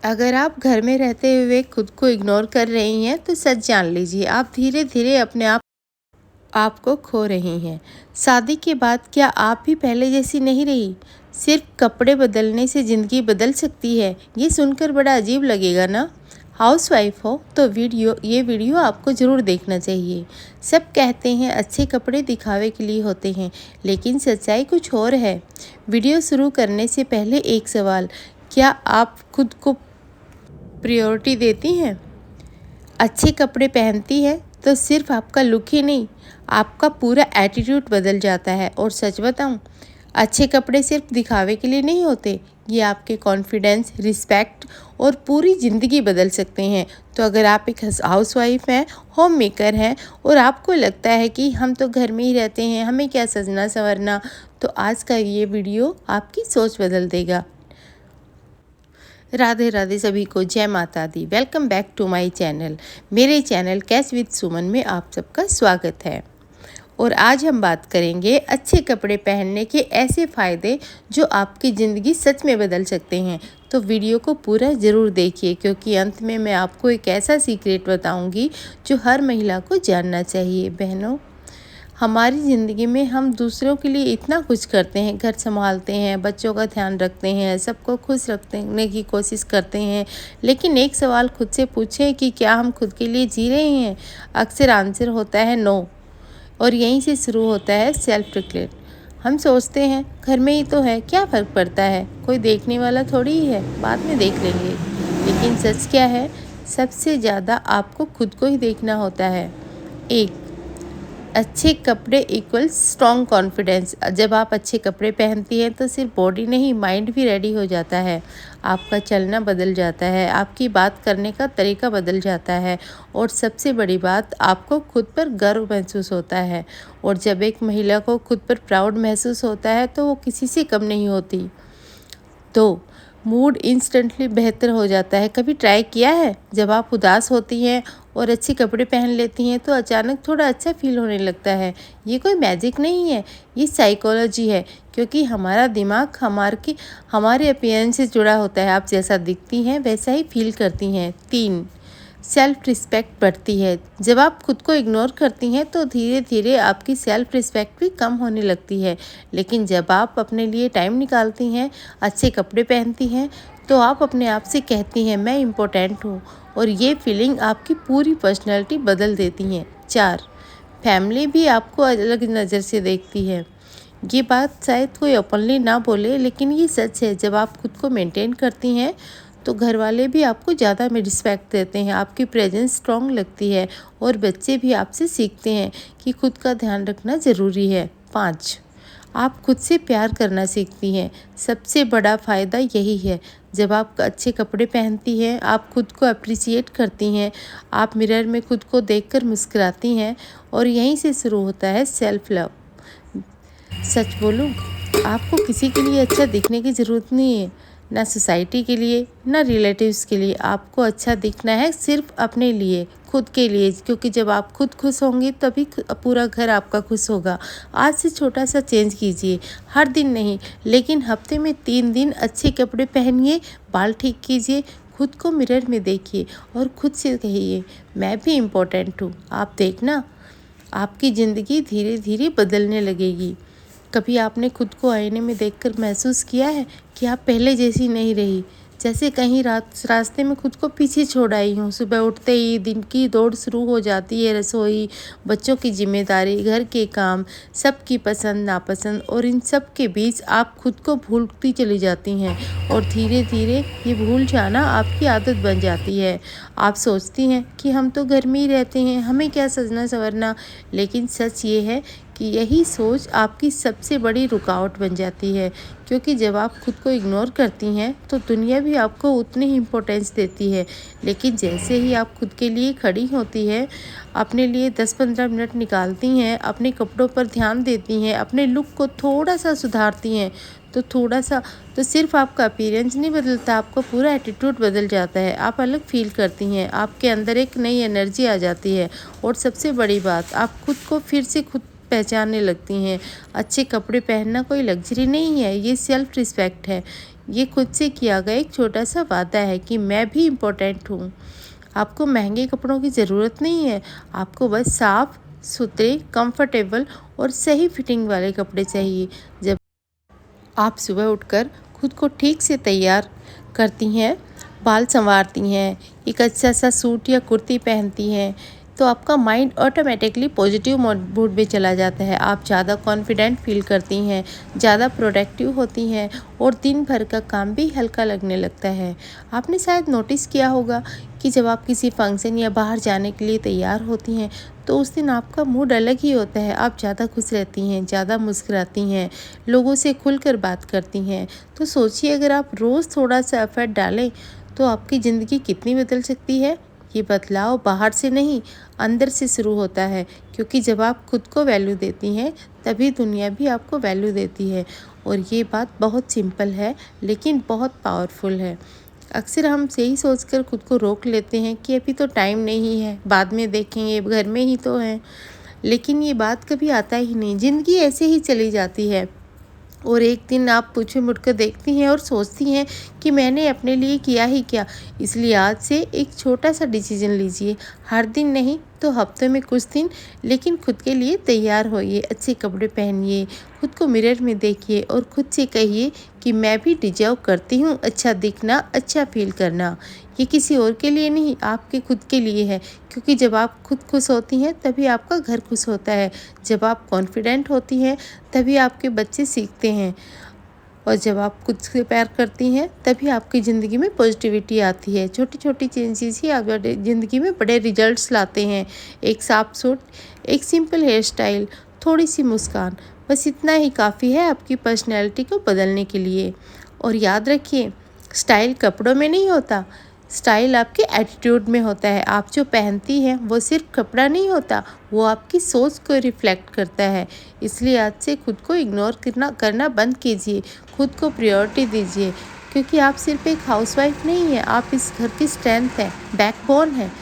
अगर आप घर में रहते हुए खुद को इग्नोर कर रही हैं तो सच जान लीजिए आप धीरे धीरे अपने आप को खो रही हैं। शादी के बाद क्या आप भी पहले जैसी नहीं रही? सिर्फ कपड़े बदलने से ज़िंदगी बदल सकती है, ये सुनकर बड़ा अजीब लगेगा ना। हाउसवाइफ हो तो ये वीडियो आपको ज़रूर देखना चाहिए। सब कहते हैं अच्छे कपड़े दिखावे के लिए होते हैं, लेकिन सच्चाई कुछ और है। वीडियो शुरू करने से पहले एक सवाल, क्या आप खुद को प्रायोरिटी देती हैं? अच्छे कपड़े पहनती है तो सिर्फ आपका लुक ही नहीं, आपका पूरा एटीट्यूड बदल जाता है। और सच बताऊं, अच्छे कपड़े सिर्फ दिखावे के लिए नहीं होते, ये आपके कॉन्फिडेंस, रिस्पेक्ट और पूरी ज़िंदगी बदल सकते हैं। तो अगर आप एक हाउसवाइफ हैं, होम मेकर हैं और आपको लगता है कि हम तो घर में ही रहते हैं, हमें क्या सजना संवरना, तो आज का ये वीडियो आपकी सोच बदल देगा। राधे राधे सभी को, जय माता दी। Welcome back to my channel. मेरे चैनल कैच विद सुमन में आप सबका स्वागत है। और आज हम बात करेंगे अच्छे कपड़े पहनने के ऐसे फ़ायदे जो आपकी ज़िंदगी सच में बदल सकते हैं। तो वीडियो को पूरा ज़रूर देखिए, क्योंकि अंत में मैं आपको एक ऐसा सीक्रेट बताऊंगी जो हर महिला को जानना चाहिए। बहनों, हमारी ज़िंदगी में हम दूसरों के लिए इतना कुछ करते हैं, घर संभालते हैं, बच्चों का ध्यान रखते हैं, सबको खुश रखने की कोशिश करते हैं, लेकिन एक सवाल खुद से पूछें कि क्या हम खुद के लिए जी रहे हैं? अक्सर आंसर होता है नो। और यहीं से शुरू होता है सेल्फ रिग्रेट। हम सोचते हैं घर में ही तो है, क्या फ़र्क पड़ता है, कोई देखने वाला थोड़ी ही है, बाद में देख लेंगे। लेकिन सच क्या है? सबसे ज़्यादा आपको खुद को ही देखना होता है। एक, अच्छे कपड़े इक्वल स्ट्रॉन्ग कॉन्फिडेंस। जब आप अच्छे कपड़े पहनती हैं तो सिर्फ बॉडी नहीं, माइंड भी रेडी हो जाता है। आपका चलना बदल जाता है, आपकी बात करने का तरीका बदल जाता है, और सबसे बड़ी बात, आपको खुद पर गर्व महसूस होता है। और जब एक महिला को खुद पर प्राउड महसूस होता है तो वो किसी से कम नहीं होती। तो मूड इंस्टेंटली बेहतर हो जाता है। कभी ट्राई किया है? जब आप उदास होती हैं और अच्छे कपड़े पहन लेती हैं तो अचानक थोड़ा अच्छा फील होने लगता है। ये कोई मैजिक नहीं है, ये साइकोलॉजी है, क्योंकि हमारा दिमाग हमारे अपीयरेंस से जुड़ा होता है। आप जैसा दिखती हैं वैसा ही फील करती हैं। 3, सेल्फ रिस्पेक्ट बढ़ती है। जब आप खुद को इग्नोर करती हैं तो धीरे धीरे आपकी सेल्फ रिस्पेक्ट भी कम होने लगती है। लेकिन जब आप अपने लिए टाइम निकालती हैं, अच्छे कपड़े पहनती हैं, तो आप अपने आप से कहती हैं मैं इम्पोर्टेंट हूँ, और ये फीलिंग आपकी पूरी पर्सनैलिटी बदल देती हैं। 4, फैमिली भी आपको अलग नज़र से देखती है। ये बात शायद कोई ओपनली ना बोले, लेकिन ये सच है। जब आप खुद को मेंटेन करती हैं तो घर वाले भी आपको ज़्यादा में रिस्पेक्ट देते हैं, आपकी प्रेजेंस स्ट्रॉन्ग लगती है, और बच्चे भी आपसे सीखते हैं कि खुद का ध्यान रखना ज़रूरी है। 5, आप खुद से प्यार करना सीखती हैं। सबसे बड़ा फ़ायदा यही है। जब आप अच्छे कपड़े पहनती हैं, आप खुद को अप्रिसिएट करती हैं, आप मिरर में खुद को देखकर मुस्कुराती हैं, और यहीं से शुरू होता है सेल्फ लव। सच बोलूं, आपको किसी के लिए अच्छा दिखने की ज़रूरत नहीं है, ना सोसाइटी के लिए, ना रिलेटिव्स के लिए। आपको अच्छा दिखना है सिर्फ अपने लिए, खुद के लिए, क्योंकि जब आप खुद खुश होंगे तभी पूरा घर आपका खुश होगा। आज से छोटा सा चेंज कीजिए, हर दिन नहीं लेकिन हफ्ते में 3 दिन अच्छे कपड़े पहनिए, बाल ठीक कीजिए, खुद को मिरर में देखिए और खुद से कहिए मैं भी इम्पोर्टेंट हूँ। आप देखना, आपकी ज़िंदगी धीरे धीरे बदलने लगेगी। कभी आपने खुद को आईने में देखकर महसूस किया है कि आप पहले जैसी नहीं रही, जैसे कहीं रास्ते में खुद को पीछे छोड़ आई हूँ? सुबह उठते ही दिन की दौड़ शुरू हो जाती है, रसोई, बच्चों की जिम्मेदारी, घर के काम, सबकी पसंद नापसंद, और इन सब के बीच आप खुद को भूलती चली जाती हैं, और धीरे धीरे ये भूल जाना आपकी आदत बन जाती है। आप सोचती हैं कि हम तो घर में ही रहते हैं, हमें क्या सजना संवरना, लेकिन सच ये है कि यही सोच आपकी सबसे बड़ी रुकावट बन जाती है, क्योंकि जब आप खुद को इग्नोर करती हैं तो दुनिया भी आपको उतनी ही इम्पोर्टेंस देती है। लेकिन जैसे ही आप खुद के लिए खड़ी होती हैं, अपने लिए 10-15 मिनट निकालती हैं, अपने कपड़ों पर ध्यान देती हैं, अपने लुक को थोड़ा सा सुधारती हैं, तो सिर्फ आपका अपीयरेंस नहीं बदलता, आपका पूरा एटीट्यूड बदल जाता है। आप अलग फील करती हैं, आपके अंदर एक नई एनर्जी आ जाती है, और सबसे बड़ी बात, आप खुद को फिर से खुद पहचानने लगती हैं। अच्छे कपड़े पहनना कोई लग्जरी नहीं है, ये सेल्फ रिस्पेक्ट है। ये खुद से किया गया एक छोटा सा वादा है कि मैं भी इम्पोर्टेंट हूँ। आपको महंगे कपड़ों की ज़रूरत नहीं है, आपको बस साफ सुथरे, कंफर्टेबल और सही फिटिंग वाले कपड़े चाहिए। जब आप सुबह उठकर खुद को ठीक से तैयार करती हैं, बाल संवारती हैं, एक अच्छा सा सूट या कुर्ती पहनती हैं, तो आपका माइंड ऑटोमेटिकली पॉजिटिव मूड में चला जाता है। आप ज़्यादा कॉन्फिडेंट फील करती हैं, ज़्यादा प्रोडक्टिव होती हैं और दिन भर का काम भी हल्का लगने लगता है। आपने शायद नोटिस किया होगा कि जब आप किसी फंक्शन या बाहर जाने के लिए तैयार होती हैं तो उस दिन आपका मूड अलग ही होता है। आप ज़्यादा खुश रहती हैं, ज़्यादा मुस्कुराती हैं, लोगों से खुलकर बात करती हैं। तो सोचिए, अगर आप रोज़ थोड़ा सा एफर्ट डालें तो आपकी ज़िंदगी कितनी बदल सकती है। ये बदलाव बाहर से नहीं, अंदर से शुरू होता है, क्योंकि जब आप खुद को वैल्यू देती हैं तभी दुनिया भी आपको वैल्यू देती है। और ये बात बहुत सिंपल है लेकिन बहुत पावरफुल है। अक्सर हम यही सोचकर खुद को रोक लेते हैं कि अभी तो टाइम नहीं है, बाद में देखेंगे, घर में ही तो हैं। लेकिन ये बात कभी आता ही नहीं, ज़िंदगी ऐसे ही चली जाती है और एक दिन आप पीछे मुड़कर देखती हैं और सोचती हैं कि मैंने अपने लिए किया ही क्या। इसलिए आज से एक छोटा सा डिसीजन लीजिए, हर दिन नहीं तो हफ्ते में कुछ दिन, लेकिन खुद के लिए तैयार होइए, अच्छे कपड़े पहनिए, खुद को मिरर में देखिए और खुद से कहिए कि मैं भी डिजर्व करती हूँ अच्छा दिखना, अच्छा फील करना। ये किसी और के लिए नहीं, आपके खुद के लिए है, क्योंकि जब आप खुद खुश होती हैं तभी आपका घर खुश होता है। जब आप कॉन्फिडेंट होती हैं तभी आपके बच्चे सीखते हैं और जब आप खुद से प्यार करती हैं तभी आपकी ज़िंदगी में पॉजिटिविटी आती है। छोटी छोटी चेंजेस ही आपकी ज़िंदगी में बड़े रिजल्ट्स लाते हैं। एक साफ सूट, एक सिंपल हेयर स्टाइल, थोड़ी सी मुस्कान, बस इतना ही काफ़ी है आपकी पर्सनैलिटी को बदलने के लिए। और याद रखिए, स्टाइल कपड़ों में नहीं होता, स्टाइल आपके एटीट्यूड में होता है। आप जो पहनती हैं वो सिर्फ कपड़ा नहीं होता, वो आपकी सोच को रिफ्लेक्ट करता है। इसलिए आज से खुद को इग्नोर करना बंद कीजिए, खुद को प्रायोरिटी दीजिए, क्योंकि आप सिर्फ एक हाउसवाइफ नहीं हैं, आप इस घर की स्ट्रेंथ हैं, बैकबोन हैं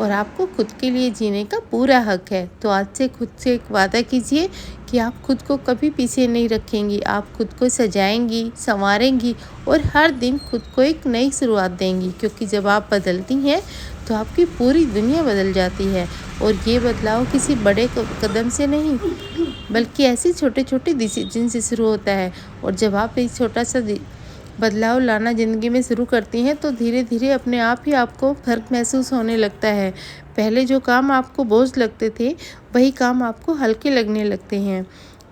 और आपको खुद के लिए जीने का पूरा हक है। तो आज से खुद से एक वादा कीजिए कि आप खुद को कभी पीछे नहीं रखेंगी, आप खुद को सजाएंगी, संवारेंगी और हर दिन खुद को एक नई शुरुआत देंगी, क्योंकि जब आप बदलती हैं तो आपकी पूरी दुनिया बदल जाती है। और ये बदलाव किसी बड़े कदम से नहीं, बल्कि ऐसे छोटे छोटे डिसीजन से शुरू होता है। और जब आप एक छोटा सा बदलाव लाना ज़िंदगी में शुरू करती हैं तो धीरे धीरे अपने आप ही आपको फ़र्क महसूस होने लगता है। पहले जो काम आपको बोझ लगते थे वही काम आपको हल्के लगने लगते हैं।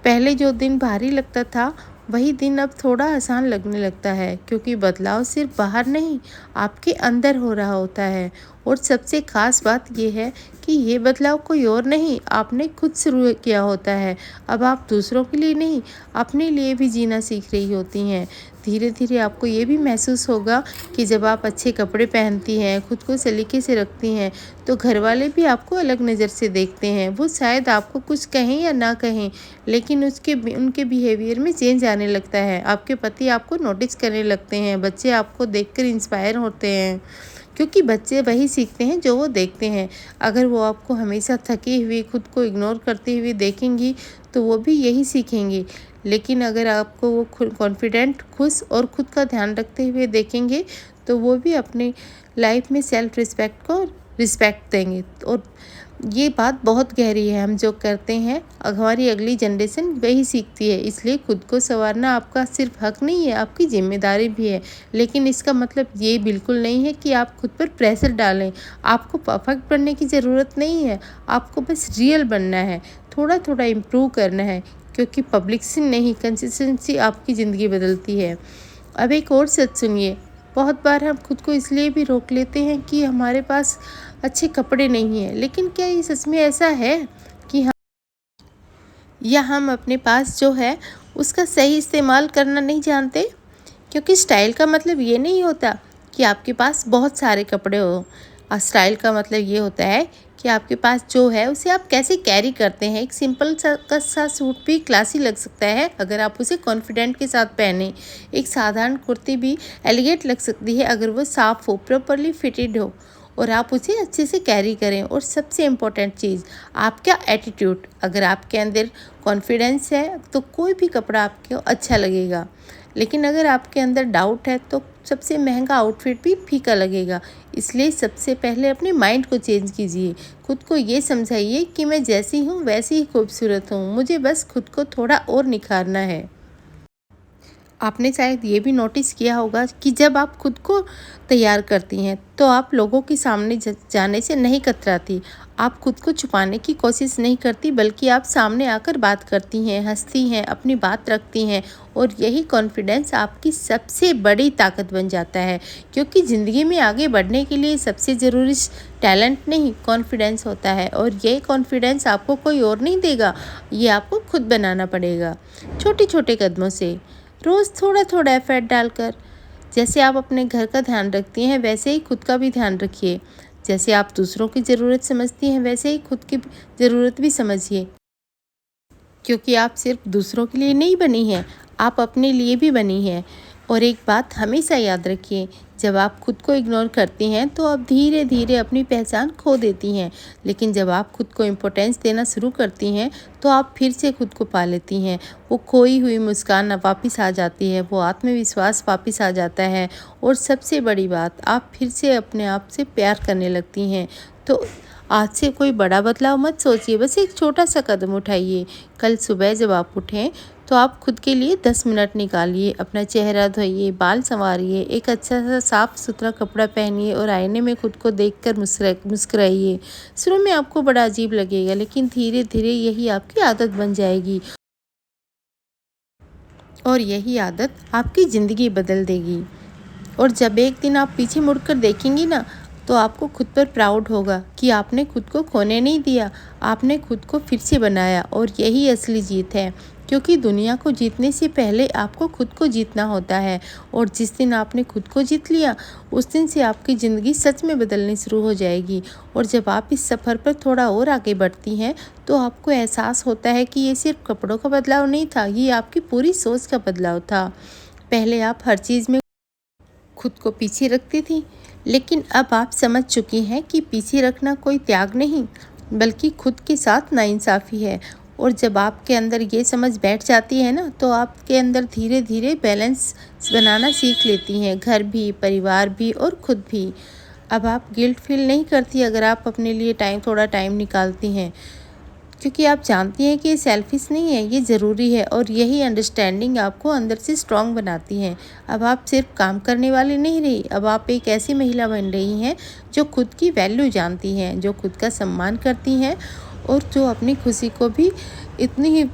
पहले जो दिन भारी लगता था वही दिन अब थोड़ा आसान लगने लगता है, क्योंकि बदलाव सिर्फ बाहर नहीं, आपके अंदर हो रहा होता है। और सबसे ख़ास बात यह है कि ये बदलाव कोई और नहीं, आपने खुद शुरू किया होता है। अब आप दूसरों के लिए नहीं, अपने लिए भी जीना सीख रही होती हैं। धीरे धीरे आपको ये भी महसूस होगा कि जब आप अच्छे कपड़े पहनती हैं, खुद को सलीके से रखती हैं, तो घर वाले भी आपको अलग नज़र से देखते हैं। वो शायद आपको कुछ कहें या ना कहें, लेकिन उनके बिहेवियर में चेंज आने लगता है। आपके पति आपको नोटिस करने लगते हैं, बच्चे आपको देखकर इंस्पायर होते हैं, क्योंकि बच्चे वही सीखते हैं जो वो देखते हैं। अगर वो आपको हमेशा थकी हुई, खुद को इग्नोर करते हुए देखेंगी तो वो भी यही सीखेंगे। लेकिन अगर आपको वो कॉन्फिडेंट, खुश और खुद का ध्यान रखते हुए देखेंगे तो वो भी अपनी लाइफ में सेल्फ रिस्पेक्ट को रिस्पेक्ट देंगे। और ये बात बहुत गहरी है, हम जो करते हैं हमारी अगली जनरेशन वही सीखती है। इसलिए खुद को संवारना आपका सिर्फ हक नहीं है, आपकी जिम्मेदारी भी है। लेकिन इसका मतलब ये बिल्कुल नहीं है कि आप खुद पर प्रेशर डालें। आपको परफेक्ट बनने की ज़रूरत नहीं है, आपको बस रियल बनना है, थोड़ा थोड़ा इम्प्रूव करना है, क्योंकि पब्लिक से नहीं, कंसिस्टेंसी आपकी ज़िंदगी बदलती है। अब एक और सच सुनिए, बहुत बार हम खुद को इसलिए भी रोक लेते हैं कि हमारे पास अच्छे कपड़े नहीं हैं, लेकिन क्या ये सच में ऐसा है कि हम अपने पास जो है उसका सही इस्तेमाल करना नहीं जानते? क्योंकि स्टाइल का मतलब ये नहीं होता कि आपके पास बहुत सारे कपड़े हो। स्टाइल का मतलब ये होता है कि आपके पास जो है उसे आप कैसे कैरी करते हैं। एक सिंपल सा सूट भी क्लासी लग सकता है अगर आप उसे कॉन्फिडेंट के साथ पहने। एक साधारण कुर्ती भी एलिगेंट लग सकती है अगर वो साफ़ हो, प्रॉपरली फिटेड हो और आप उसे अच्छे से कैरी करें। और सबसे इम्पोर्टेंट चीज़, आपका एटीट्यूड। अगर आपके अंदर कॉन्फिडेंस है तो कोई भी कपड़ा आपको अच्छा लगेगा। लेकिन अगर आपके अंदर डाउट है तो सबसे महंगा आउटफिट भी फीका लगेगा। इसलिए सबसे पहले अपने माइंड को चेंज कीजिए। खुद को ये समझाइए कि मैं जैसी हूँ वैसी ही खूबसूरत हूँ, मुझे बस खुद को थोड़ा और निखारना है। आपने शायद ये भी नोटिस किया होगा कि जब आप खुद को तैयार करती हैं तो आप लोगों के सामने जाने से नहीं कतराती। आप खुद को छुपाने की कोशिश नहीं करती, बल्कि आप सामने आकर बात करती हैं, हंसती हैं, अपनी बात रखती हैं। और यही कॉन्फिडेंस आपकी सबसे बड़ी ताकत बन जाता है, क्योंकि ज़िंदगी में आगे बढ़ने के लिए सबसे ज़रूरी टैलेंट नहीं, कॉन्फिडेंस होता है। और ये कॉन्फिडेंस आपको कोई और नहीं देगा, ये आपको खुद बनाना पड़ेगा, छोटे छोटे कदमों से, रोज़ थोड़ा थोड़ा एफर्ट डालकर। जैसे आप अपने घर का ध्यान रखती हैं वैसे ही खुद का भी ध्यान रखिए। जैसे आप दूसरों की ज़रूरत समझती हैं वैसे ही खुद की ज़रूरत भी समझिए, क्योंकि आप सिर्फ दूसरों के लिए नहीं बनी हैं, आप अपने लिए भी बनी हैं। और एक बात हमेशा याद रखिए, जब आप खुद को इग्नोर करती हैं तो आप धीरे धीरे अपनी पहचान खो देती हैं, लेकिन जब आप खुद को इम्पोर्टेंस देना शुरू करती हैं तो आप फिर से खुद को पा लेती हैं। वो खोई हुई मुस्कान वापस आ जाती है, वो आत्मविश्वास वापस आ जाता है, और सबसे बड़ी बात, आप फिर से अपने आप से प्यार करने लगती हैं। तो आज से कोई बड़ा बदलाव मत सोचिए, बस एक छोटा सा कदम उठाइए। कल सुबह जब आप उठें तो आप खुद के लिए 10 मिनट निकालिए, अपना चेहरा धोइए, बाल संवारिए, एक अच्छा सा साफ सुथरा कपड़ा पहनिए और आईने में खुद को देखकर मुस्कुराइए। शुरू में आपको बड़ा अजीब लगेगा, लेकिन धीरे धीरे यही आपकी आदत बन जाएगी, और यही आदत आपकी ज़िंदगी बदल देगी। और जब एक दिन आप पीछे मुड़कर देखेंगी ना, तो आपको खुद पर प्राउड होगा कि आपने खुद को खोने नहीं दिया, आपने खुद को फिर से बनाया। और यही असली जीत है, क्योंकि दुनिया को जीतने से पहले आपको खुद को जीतना होता है। और जिस दिन आपने खुद को जीत लिया, उस दिन से आपकी ज़िंदगी सच में बदलनी शुरू हो जाएगी। और जब आप इस सफ़र पर थोड़ा और आगे बढ़ती हैं तो आपको एहसास होता है कि ये सिर्फ कपड़ों का बदलाव नहीं था, ये आपकी पूरी सोच का बदलाव था। पहले आप हर चीज़ में खुद को पीछे रखती थी, लेकिन अब आप समझ चुकी हैं कि पीछे रखना कोई त्याग नहीं, बल्कि खुद के साथ नाइंसाफ़ी है। और जब आपके अंदर ये समझ बैठ जाती है ना, तो आपके अंदर धीरे धीरे बैलेंस बनाना सीख लेती हैं, घर भी, परिवार भी और खुद भी। अब आप गिल्ट फील नहीं करती अगर आप अपने लिए थोड़ा टाइम निकालती हैं, क्योंकि आप जानती हैं कि ये सेल्फिश नहीं है, ये ज़रूरी है। और यही अंडरस्टैंडिंग आपको अंदर से स्ट्रॉन्ग बनाती है। अब आप सिर्फ काम करने वाली नहीं रही, अब आप एक ऐसी महिला बन रही हैं जो खुद की वैल्यू जानती हैं, जो खुद का सम्मान करती हैं, और जो अपनी खुशी को भी इतनी ही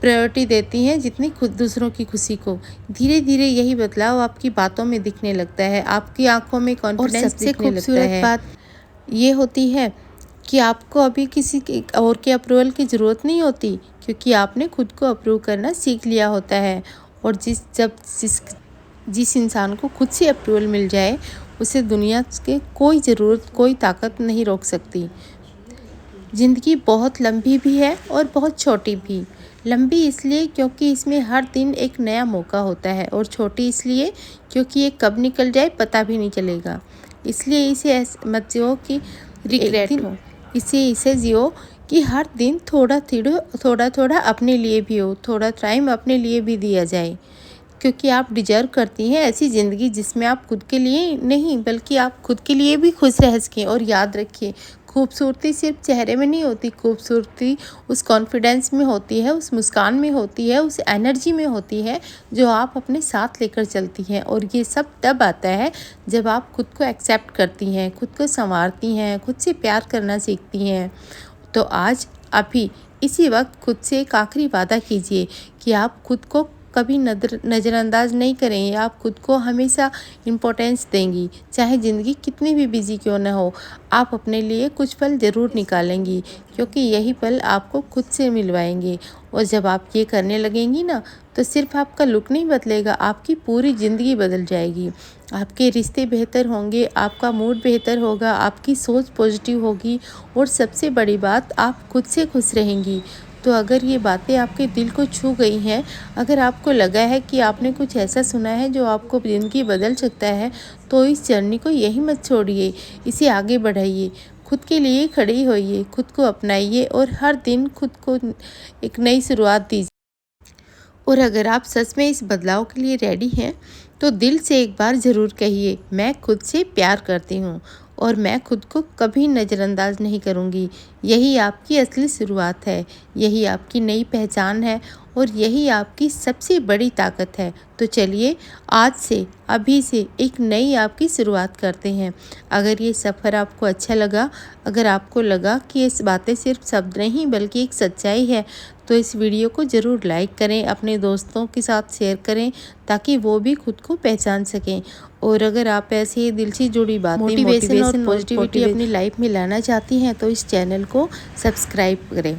प्रायोरिटी देती हैं जितनी खुद दूसरों की खुशी को। धीरे धीरे यही बदलाव आपकी बातों में दिखने लगता है, आपकी आंखों में कॉन्फिडेंस दिखने लगता है। बात ये होती है कि आपको अभी किसी और के अप्रूवल की ज़रूरत नहीं होती, क्योंकि आपने खुद को अप्रूव करना सीख लिया होता है। और जिस इंसान को खुद से अप्रूवल मिल जाए, उसे दुनिया के कोई ज़रूरत, कोई ताकत नहीं रोक सकती। ज़िंदगी बहुत लंबी भी है और बहुत छोटी भी। लंबी इसलिए क्योंकि इसमें हर दिन एक नया मौका होता है, और छोटी इसलिए क्योंकि ये कब निकल जाए पता भी नहीं चलेगा। इसलिए इसे ऐसे मत जियो कि रिग्रेट हो, इसे जियो कि हर दिन थोड़ा थोड़ा अपने लिए भी हो, थोड़ा टाइम अपने लिए भी दिया जाए, क्योंकि आप डिजर्व करती हैं ऐसी ज़िंदगी जिसमें आप खुद के लिए नहीं, बल्कि आप खुद के लिए भी खुश रह सकें। और याद रखिए, खूबसूरती सिर्फ चेहरे में नहीं होती, खूबसूरती उस कॉन्फिडेंस में होती है, उस मुस्कान में होती है, उस एनर्जी में होती है जो आप अपने साथ लेकर चलती हैं। और ये सब तब आता है जब आप खुद को एक्सेप्ट करती हैं, खुद को संवारती हैं, खुद से प्यार करना सीखती हैं। तो आज अभी इसी वक्त खुद से एक आखिरी वादा कीजिए कि आप खुद को कभी नज़रअंदाज नहीं करेंगे, आप खुद को हमेशा इम्पोर्टेंस देंगी। चाहे ज़िंदगी कितनी भी बिजी क्यों ना हो, आप अपने लिए कुछ पल ज़रूर निकालेंगी, क्योंकि यही पल आपको खुद से मिलवाएंगे। और जब आप ये करने लगेंगी ना, तो सिर्फ आपका लुक नहीं बदलेगा, आपकी पूरी ज़िंदगी बदल जाएगी। आपके रिश्ते बेहतर होंगे, आपका मूड बेहतर होगा, आपकी सोच पॉजिटिव होगी, और सबसे बड़ी बात, आप खुद से खुश रहेंगी। तो अगर ये बातें आपके दिल को छू गई हैं, अगर आपको लगा है कि आपने कुछ ऐसा सुना है जो आपको ज़िंदगी बदल सकता है, तो इस जर्नी को यही मत छोड़िए, इसे आगे बढ़ाइए। खुद के लिए खड़ी होइए, खुद को अपनाइए, और हर दिन खुद को एक नई शुरुआत दीजिए। और अगर आप सच में इस बदलाव के लिए रेडी हैं तो दिल से एक बार ज़रूर कहिए, मैं खुद से प्यार करती हूँ और मैं खुद को कभी नज़रअंदाज नहीं करूँगी। यही आपकी असली शुरुआत है, यही आपकी नई पहचान है और यही आपकी सबसे बड़ी ताकत है। तो चलिए आज से, अभी से एक नई आपकी शुरुआत करते हैं। अगर ये सफ़र आपको अच्छा लगा, अगर आपको लगा कि इस बातें सिर्फ शब्द नहीं बल्कि एक सच्चाई है, तो इस वीडियो को ज़रूर लाइक करें, अपने दोस्तों के साथ शेयर करें ताकि वो भी खुद को पहचान सकें। और अगर आप ऐसे ही दिल से जुड़ी बातें, मोटिवेशन और पॉजिटिविटी अपनी लाइफ में लाना चाहती हैं तो इस चैनल को सब्सक्राइब करें।